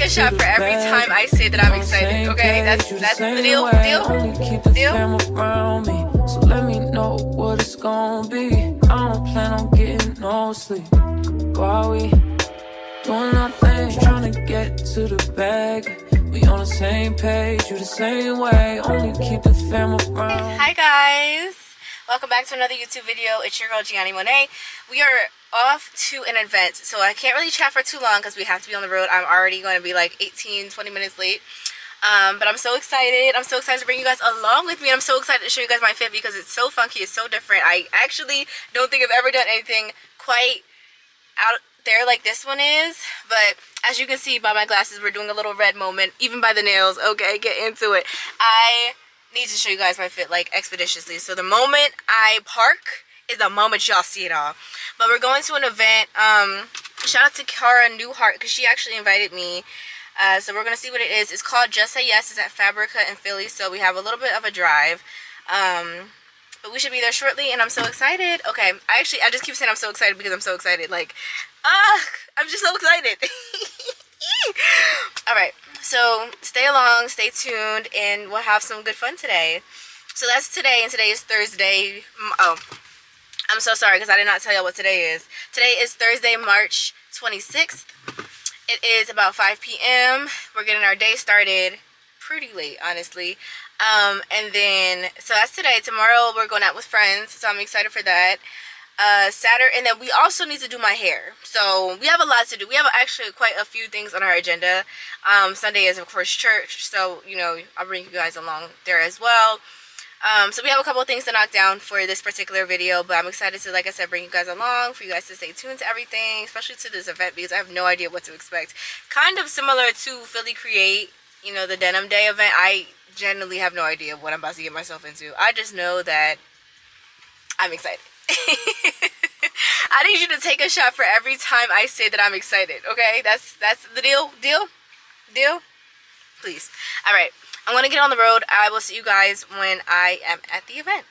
a shot for every time I say that I'm excited, okay? That's the deal, deal? So let me know what it's gonna be. I don't plan on getting no sleep while we doing our things, trying to get to the bag. We on the same page, you the same way. Only keep the fam around. Hi guys, welcome back to another YouTube video. It's your girl Gianni Monet. We are off to an event, so I can't really chat for too long because we have to be on the road. I'm already going to be like 18-20 minutes late. But I'm so excited. I'm so excited to bring you guys along with me. I'm so excited to show you guys my fit because it's so funky. It's so different. I actually don't think I've ever done anything quite out there like this one is. But as you can see by my glasses, we're doing a little red moment. Even by the nails. Okay, get into it. I need to show you guys my fit like expeditiously. So the moment I park is the moment y'all see it all. But we're going to an event. Shout out to Cara Newhart because she actually invited me. So we're going to see what it is. It's called Just Say Yes. It's at Fabrica in Philly. So we have a little bit of a drive. But we should be there shortly. And I'm so excited. Okay. I just keep saying I'm so excited because I'm so excited. Like, I'm just so excited. Alright. So stay along. Stay tuned. And we'll have some good fun today. So that's today. And today is Thursday. Oh, I'm so sorry because I did not tell y'all what today is. Today is Thursday, March 26th. It is about 5 p.m. We're getting our day started pretty late, honestly. And then, so that's today. Tomorrow, we're going out with friends, so I'm excited for that. Saturday, and then we also need to do my hair. So we have a lot to do. We have actually quite a few things on our agenda. Sunday is, of course, church. So, you know, I'll bring you guys along there as well. So we have a couple of things to knock down for this particular video, but I'm excited to, like I said, bring you guys along, for you guys to stay tuned to everything, especially to this event, because I have no idea what to expect. Kind of similar to Philly Create, you know, the Denim Day event. I genuinely have no idea what I'm about to get myself into. I just know that I'm excited. I need you to take a shot for every time I say that I'm excited, okay? That's the deal? Deal? Please. All right. I'm going to get on the road. I will see you guys when I am at the event.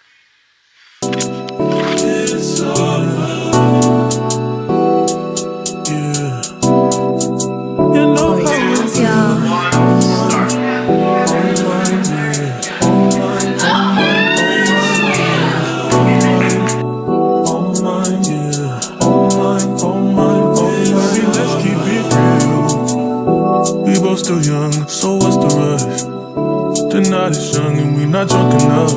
We both still young, so what's the rush? The night is young and we not drunk enough.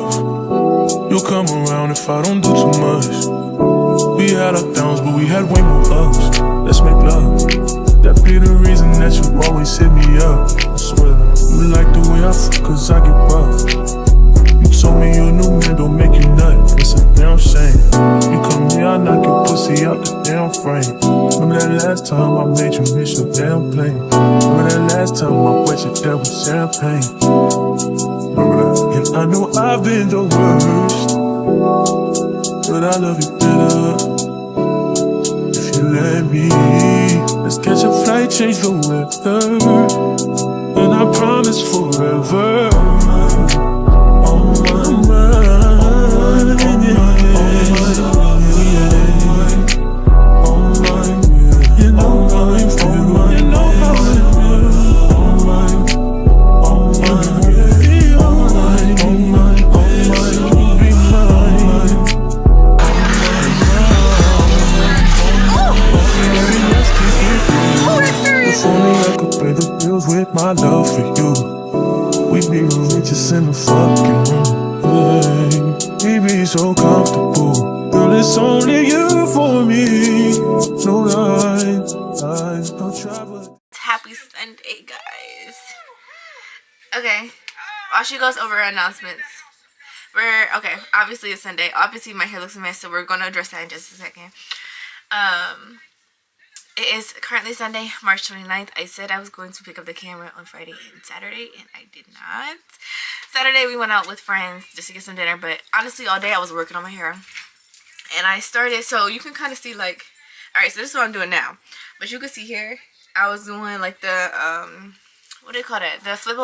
You'll come around if I don't do too much. We had our downs, but we had way more ups. Let's make love. That be the reason that you always hit me up. I swear, you like the way I fuck cause I get rough. You told me your new man don't make you nut. It's a damn shame. You come here, I knock your pussy out the damn frame. Remember that last time I made you miss your damn plane? Remember that last time I wet your dad with champagne? And I know I've been the worst, but I love you better if you let me. Let's catch a flight, change the weather, and I promise forever. On my mind, you know I'm for mine. With my love for you, we be the richest in the fucking room. Hey, we be so comfortable. Girl, it's only you for me. No lies, no travel. Happy Sunday, guys. Okay, while she goes over her announcements, okay, obviously it's Sunday. Obviously my hair looks a mess, so we're going to address that in just a second. It is currently Sunday, March 29th. I said I was going to pick up the camera on Friday and Saturday, and I did not. Saturday, we went out with friends just to get some dinner, but honestly, all day I was working on my hair. And I started, so you can kind of see, like, alright, so this is what I'm doing now. But you can see here, I was doing, like, the, what do you call that? The flip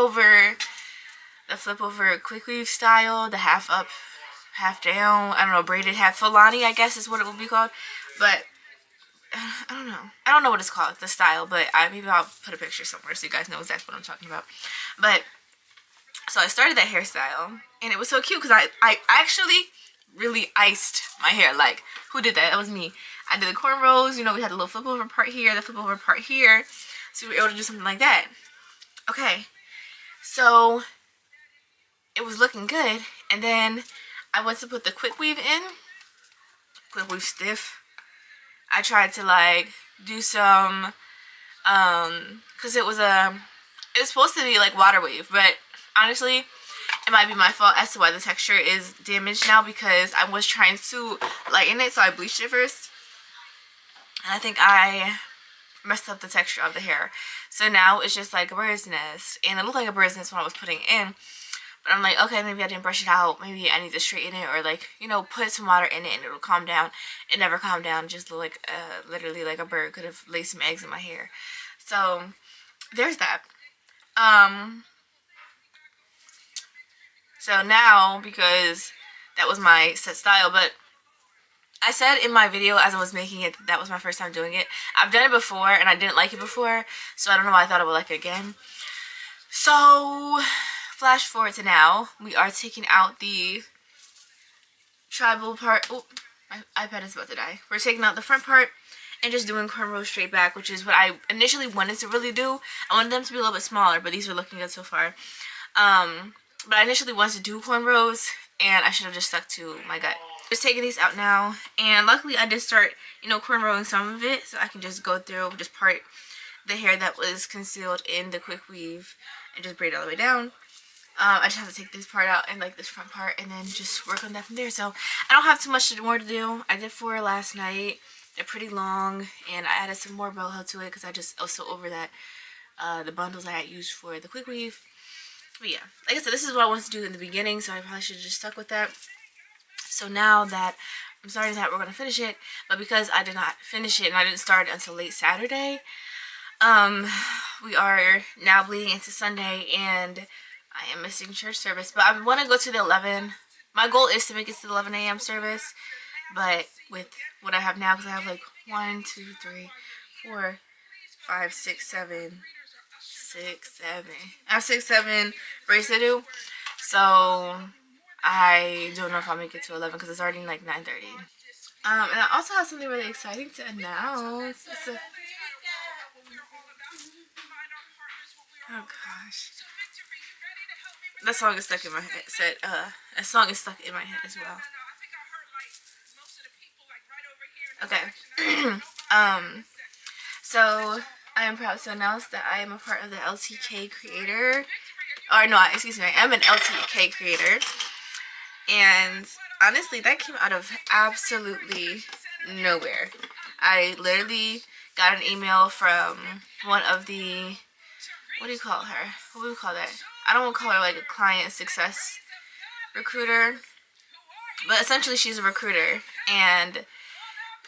over quick weave style, the half up, half down, I don't know, braided half Fulani, I guess is what it would be called. But I don't know. I don't know what it's called, the style, but maybe I'll put a picture somewhere so you guys know exactly what I'm talking about. But so I started that hairstyle, and it was so cute because I actually really iced my hair. Like, who did that? That was me. I did the cornrows. You know, we had the little flip over part here, the flip over part here, so we were able to do something like that. Okay, so it was looking good, and then I went to put the quick weave in. Quick weave stiff. I tried to like do some because it was supposed to be like water wave, but honestly it might be my fault as to why the texture is damaged now, because I was trying to lighten it, so I bleached it first, and I think I messed up the texture of the hair, so now it's just like a bird's nest, and it looked like a bird's nest when I was putting it in. But I'm like, okay, maybe I didn't brush it out. Maybe I need to straighten it, or like, you know, put some water in it and it'll calm down. It never calmed down. Just looked like, literally like a bird could have laid some eggs in my hair. So there's that. So now, because that was my set style, but I said in my video as I was making it that was my first time doing it. I've done it before and I didn't like it before, so I don't know why I thought I would like it again. So flash forward to now, we are taking out the tribal part. Oh, my iPad is about to die. We're taking out the front part and just doing cornrows straight back, which is what I initially wanted to really do. I wanted them to be a little bit smaller, but these are looking good so far. But I initially wanted to do cornrows, and I should have just stuck to my gut. Just taking these out now, and luckily I did start, you know, cornrowing some of it, so I can just go through, just part the hair that was concealed in the quick weave and just braid it all the way down. I just have to take this part out and like this front part, and then just work on that from there. So I don't have too much more to do. I did 4 last night. They're pretty long, and I added some more boho to it because I was so over that the bundles I had used for the quick weave. But yeah, like I said, this is what I wanted to do in the beginning, so I probably should have just stuck with that. So now that I'm starting that, we're gonna finish it. But because I did not finish it and I didn't start it until late Saturday, we are now bleeding into Sunday, and I am missing church service, but I want to go to the 11. My goal is to make it to the 11 a.m. service, but with what I have now, because I have like 1, 2, 3, 4, 5, 6, 7, 6, 7. I have 6, 7 braids to do, so I don't know if I'll make it to 11 because it's already like 9:30. And I also have something really exciting to announce. Oh gosh. That song is stuck in my head. A song is stuck in my head as well. Okay. So I am proud to announce that I am a part of the LTK creator. Or no, excuse me, I am an LTK creator. And honestly, that came out of absolutely nowhere. I literally got an email from one of the, what do you call her? What do we call that? I don't want to call her like a client success recruiter, but essentially she's a recruiter, and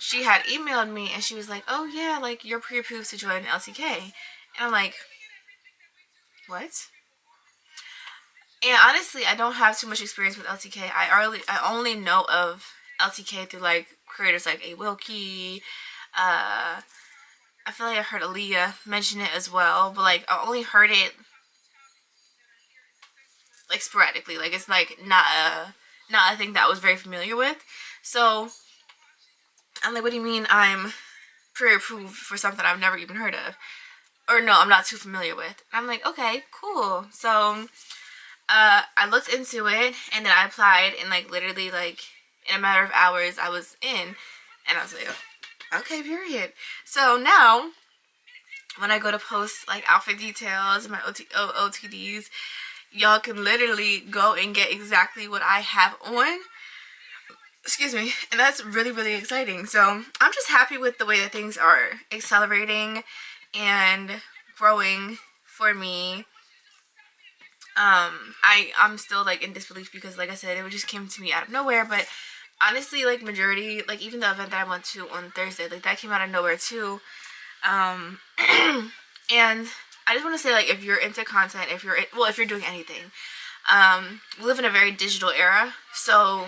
she had emailed me and she was like, oh yeah, like you're pre-approved to join LTK. And I'm like, what? And honestly, I don't have too much experience with LTK. I only know of LTK through like creators like A. Wilkie. I feel like I heard Aaliyah mention it as well, but like I only heard it like sporadically. Like it's like not a thing that I was very familiar with. So I'm like, what do you mean I'm pre-approved for something I've never even heard of? Or no, I'm not too familiar with. And I'm like, okay, cool. So I looked into it, and then I applied, and like literally like in a matter of hours I was in, and I was like, okay, period. So now when I go to post like outfit details and my OTDs, y'all can literally go and get exactly what I have on. Excuse me. And that's really, really exciting. So I'm just happy with the way that things are accelerating and growing for me. I'm still like in disbelief because like I said, it just came to me out of nowhere. But honestly, like majority, like even the event that I went to on Thursday, like that came out of nowhere too. And I just want to say, like, if you're into content, if you're doing anything, we live in a very digital era. So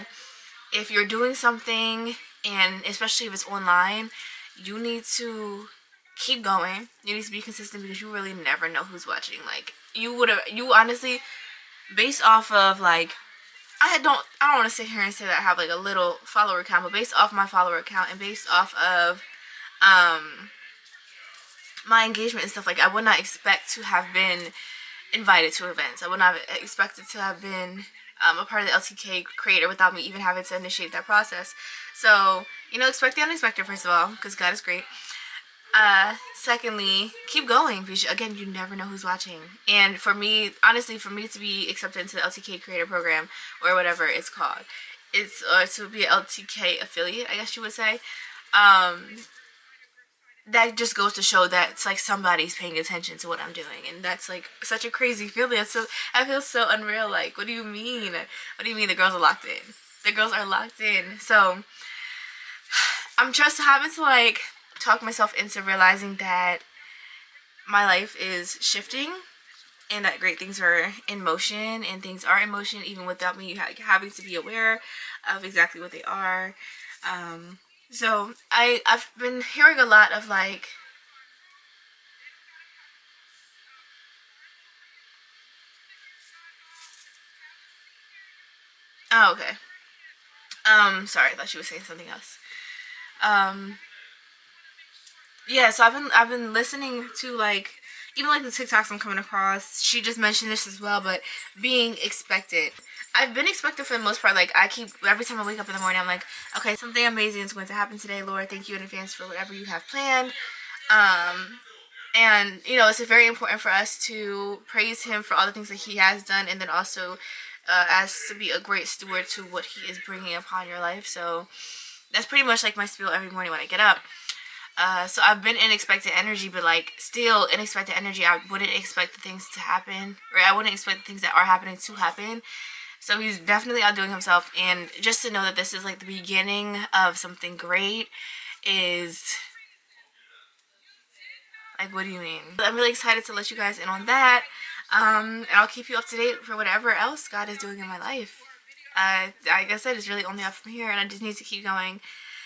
if you're doing something, and especially if it's online, you need to keep going. You need to be consistent because you really never know who's watching. Like, you honestly, based off of like, I don't want to sit here and say that I have like a little follower count, but based off my follower count and based off of my engagement and stuff, like, I would not expect to have been invited to events. I would not have expected to have been a part of the LTK creator without me even having to initiate that process. So, expect the unexpected, first of all, because God is great. Secondly, keep going, because again, you never know who's watching. And for me, honestly, for me to be accepted into the LTK creator program, or whatever it's called, it's to be an LTK affiliate, I guess you would say, that just goes to show that it's like somebody's paying attention to what I'm doing, and that's like such a crazy feeling. So I feel so unreal. Like, what do you mean? What do you mean the girls are locked in? The girls are locked in. So I'm just having to like talk myself into realizing that my life is shifting and that great things are in motion, and things are in motion even without me having to be aware of exactly what they are. So I've been hearing a lot of like, oh, okay. Sorry, I thought she was saying something else. Yeah, so I've been listening to like, even like the TikToks I'm coming across. She just mentioned this as well, but being expected. I've been expected for the most part. Like, I keep, every time I wake up in the morning, I'm like, okay, something amazing is going to happen today, Lord. Thank you in advance for whatever you have planned. And it's very important for us to praise Him for all the things that He has done, and then also as to be a great steward to what He is bringing upon your life. So that's pretty much like my spiel every morning when I get up. So I've been in expectant energy, but like still in expectant energy, I wouldn't expect the things to happen, or I wouldn't expect the things that are happening to happen. So He's definitely outdoing Himself, and just to know that this is like the beginning of something great is like, what do you mean? I'm really excited to let you guys in on that, and I'll keep you up to date for whatever else God is doing in my life. Like I said, it's really only up from here, and I just need to keep going,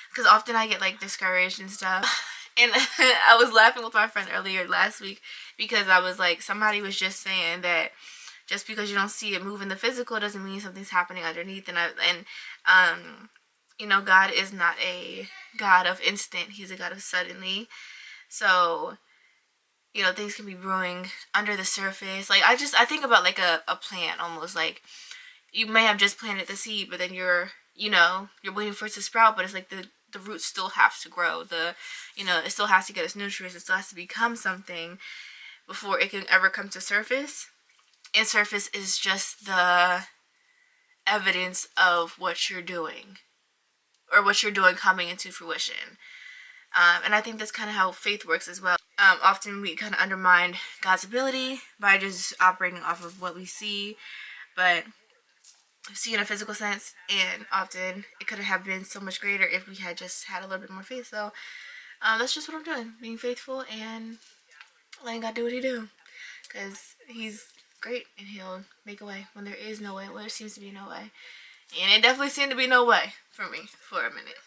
because often I get like discouraged and stuff. And I was laughing with my friend earlier last week because I was like, somebody was just saying that just because you don't see it move in the physical doesn't mean something's happening underneath. And God is not a God of instant. He's a God of suddenly. So things can be brewing under the surface. Like, I think about like a plant, almost like you may have just planted the seed, but then you're waiting for it to sprout, but it's like the roots still have to grow. It still has to get its nutrients. It still has to become something before it can ever come to surface. And surface is just the evidence of what you're doing, or what you're doing coming into fruition. And I think that's kind of how faith works as well. Often we kind of undermine God's ability by just operating off of what we see, but we see in a physical sense, and often it could have been so much greater if we had just had a little bit more faith. So that's just what I'm doing, being faithful and letting God do what He do, because He's great and He'll make a way when there is no way, when there seems to be no way. And it definitely seemed to be no way for me for a minute.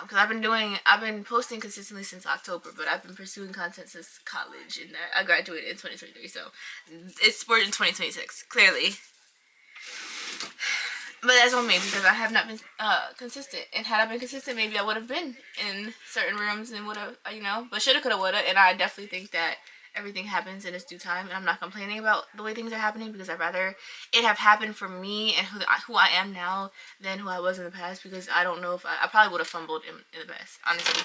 Because I've been posting consistently since October, but I've been pursuing content since college, and I graduated in 2023, so it's we're in 2026, clearly. But that's on me, because I have not been consistent. And had I been consistent, maybe I would have been in certain rooms and would have, but shoulda, coulda, woulda. And I definitely think that everything happens in its due time. And I'm not complaining about the way things are happening, because I'd rather it have happened for me and who I am now than who I was in the past. Because I don't know if I probably would have fumbled in the past, honestly.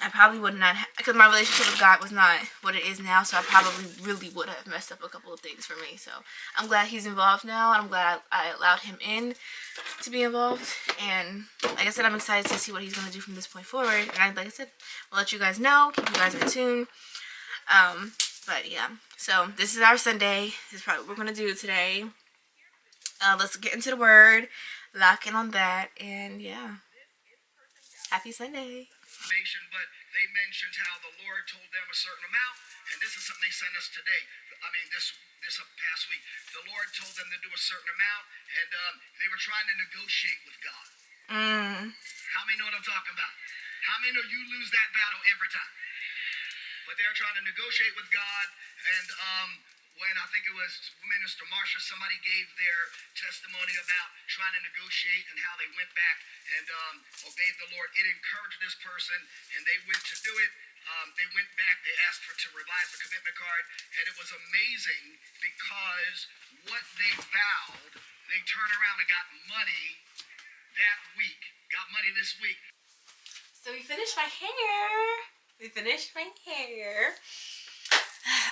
I probably would not, because my relationship with God was not what it is now, so I probably really would have messed up a couple of things for me. So I'm glad He's involved now, and I'm glad I allowed Him in to be involved. And like I said, I'm excited to see what He's going to do from this point forward. And like I said, we'll let you guys know, keep you guys in tune. But yeah, so this is our Sunday. This is probably what we're going to do today. Let's get into the Word, lock in on that, and yeah, happy Sunday. But they mentioned how the Lord told them a certain amount, and this is something they sent us today. I mean, this past week, the Lord told them to do a certain amount, and they were trying to negotiate with God. How many know what I'm talking about? How many know you lose that battle every time? But they're trying to negotiate with God. And when I think it was Minister Marsha, somebody gave their testimony about trying to negotiate and how they went back and obeyed the Lord. It encouraged this person, and they went to do it. They went back. They asked to revise the commitment card, and it was amazing because what they vowed, they turned around and got money that week. Got money this week. So we finished my hair.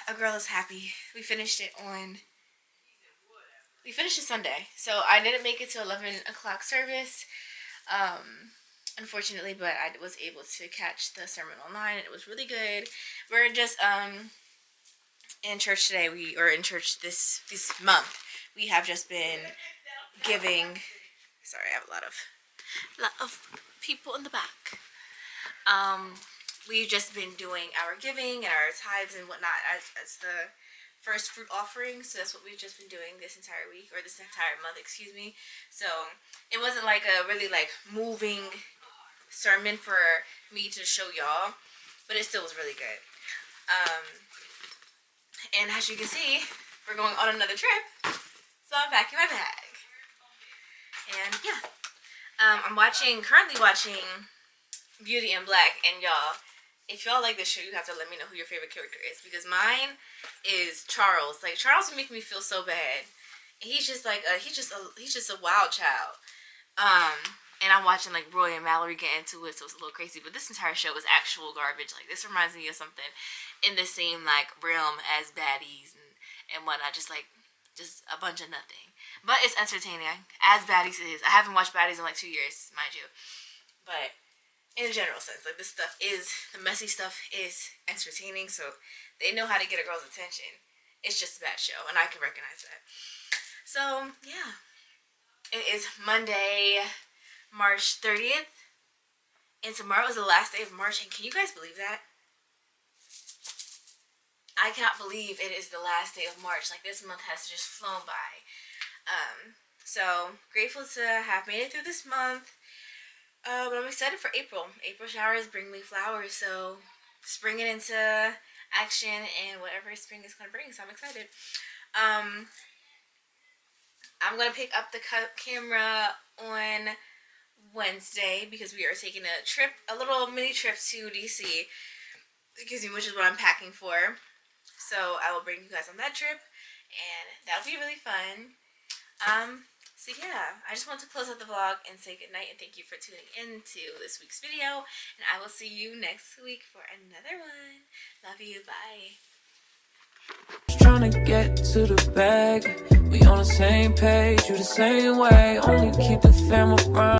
A girl is happy. We finished it Sunday. So I didn't make it to 11 o'clock service, unfortunately, but I was able to catch the sermon online, and it was really good. We're just in church today. We are in church this month. We have just been giving. Sorry, I have a lot of people in the back. We've just been doing our giving and our tithes and whatnot as the first fruit offering. So that's what we've just been doing this entire week, or this entire month, excuse me. So it wasn't like a really like moving sermon for me to show y'all, but it still was really good. And as you can see, we're going on another trip, so I'm packing my bag. And yeah, I'm currently watching Beauty in Black, and y'all, if y'all like this show, you have to let me know who your favorite character is, because mine is Charles. Like, Charles would make me feel so bad. He's just like he's just a wild child. And I'm watching like Roy and Mallory get into it, so it's a little crazy. But this entire show is actual garbage. Like, this reminds me of something in the same like realm as Baddies and whatnot. Just a bunch of nothing. But it's entertaining, as Baddies is. I haven't watched Baddies in like 2 years, mind you. But in a general sense, like, the messy stuff is entertaining, so they know how to get a girl's attention. It's just a bad show, and I can recognize that. So, yeah. It is Monday, March 30th, and tomorrow is the last day of March, and can you guys believe that? I cannot believe it is the last day of March. Like, this month has just flown by. So, grateful to have made it through this month. But I'm excited for April. April showers bring me flowers, so spring it into action and whatever spring is going to bring, so I'm excited. I'm going to pick up the camera on Wednesday because we are taking a little mini trip to DC, which is what I'm packing for. So I will bring you guys on that trip, and that'll be really fun. So yeah, I just want to close out the vlog and say goodnight and thank you for tuning in to this week's video. And I will see you next week for another one. Love you. Bye. Just trying to get to the bag. We on the same page, you the same way. Only keep the fam around.